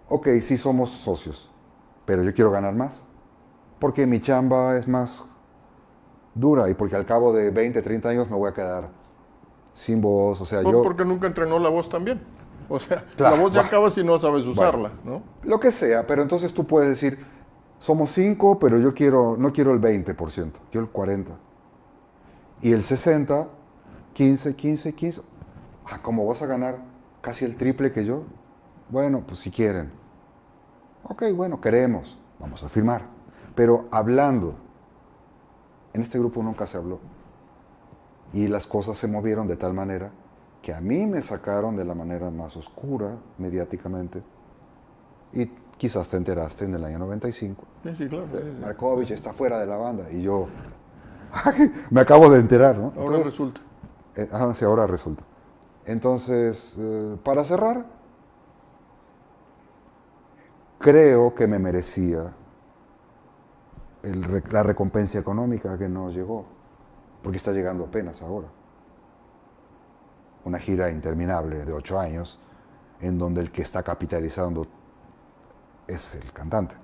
ok, sí somos socios, pero yo quiero ganar más, porque mi chamba es más dura y porque al cabo de 20, 30 años me voy a quedar sin voz, o sea, yo... Porque nunca entrenó la voz también. O sea, Claro, la voz ya acaba si no sabes usarla, bueno, ¿no? lo que sea, pero entonces tú puedes decir, somos 5, pero yo no quiero el 20%, quiero el 40%. Y el 60%, 15, 15, 15. Ah, ¿cómo vas a ganar casi el triple que yo? Bueno, pues si quieren. Ok, bueno, queremos, vamos a firmar. Pero hablando, en este grupo nunca se habló. Y las cosas se movieron de tal manera que a mí me sacaron de la manera más oscura mediáticamente. Y quizás te enteraste en el año 95. Sí, claro. Markovich está fuera de la banda. Y yo me acabo de enterar, ¿no? Ahora Entonces, resulta. Sí, ahora resulta. Entonces, para cerrar, creo que me merecía la recompensa económica que no llegó, porque está llegando apenas ahora. Una gira interminable de 8 años, en donde el que está capitalizando es el cantante.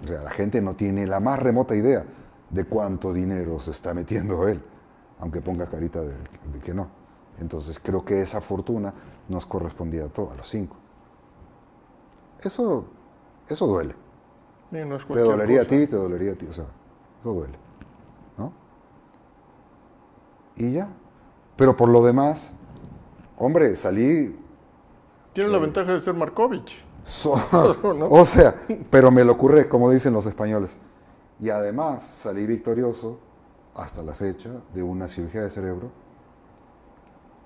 O sea, la gente no tiene la más remota idea de cuánto dinero se está metiendo él, aunque ponga carita de que no. Entonces creo que esa fortuna nos correspondía a todos, a los 5. Eso duele. Sí, no es Te dolería cosa. a ti, te dolería a ti, o sea, eso duele, ¿no? Y ya. Pero por lo demás, hombre, salí... Tiene la ventaja de ser Markovich. ¿no? O sea, pero me lo ocurre, como dicen los españoles. Y además salí victorioso hasta la fecha de una cirugía de cerebro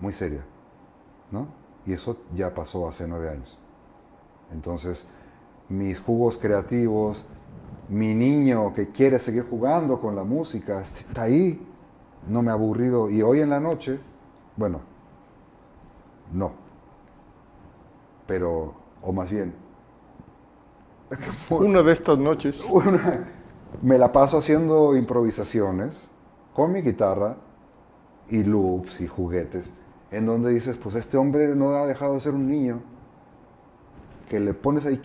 muy seria, ¿no? Y eso ya pasó hace 9 años. Entonces, mis jugos creativos, mi niño que quiere seguir jugando con la música, está ahí, no me ha aburrido. Y hoy en la noche, bueno, no, pero, o más bien, Una de estas noches. me la paso haciendo improvisaciones con mi guitarra y loops y juguetes, en donde dices, pues este hombre no ha dejado de ser un niño, que le pones ahí,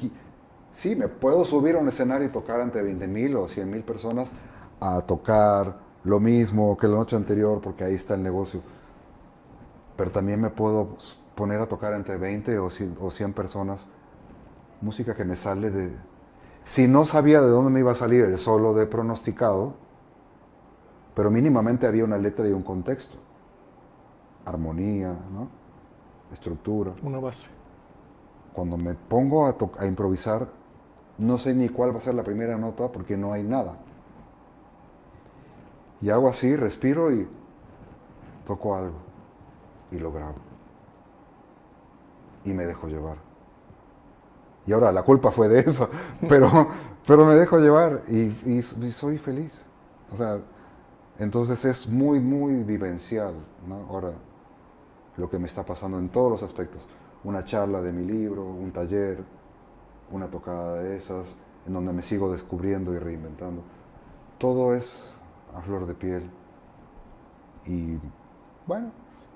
sí, me puedo subir a un escenario y tocar ante 20,000 o 100,000 personas, a tocar lo mismo que la noche anterior, porque ahí está el negocio, pero también me puedo poner a tocar ante 20 o 100 personas, música que me sale de... Si no sabía de dónde me iba a salir el solo de pronosticado, pero mínimamente había una letra y un contexto. Armonía, ¿no? Estructura. Una base. Cuando me pongo a improvisar, no sé ni cuál va a ser la primera nota porque no hay nada. Y hago así, respiro y toco algo. Y lo grabo. Y me dejo llevar. Y ahora la culpa fue de eso, pero me dejo llevar y soy feliz. O sea, entonces es muy, muy vivencial, ¿no? Ahora, lo que me está pasando en todos los aspectos. Una charla de mi libro, un taller, una tocada de esas, en donde me sigo descubriendo y reinventando. Todo es a flor de piel. Y bueno,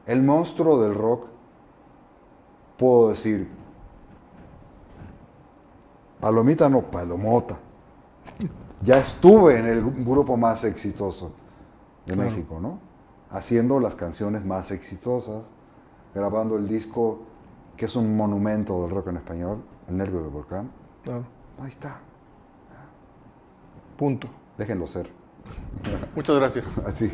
el monstruo del rock, puedo decir, palomita no, palomota. Ya estuve en el grupo más exitoso de México, ¿no? Haciendo las canciones más exitosas, grabando el disco que es un monumento del rock en español, El Nervio del Volcán. Claro. Ahí está. Punto. Déjenlo ser. Muchas gracias. A ti.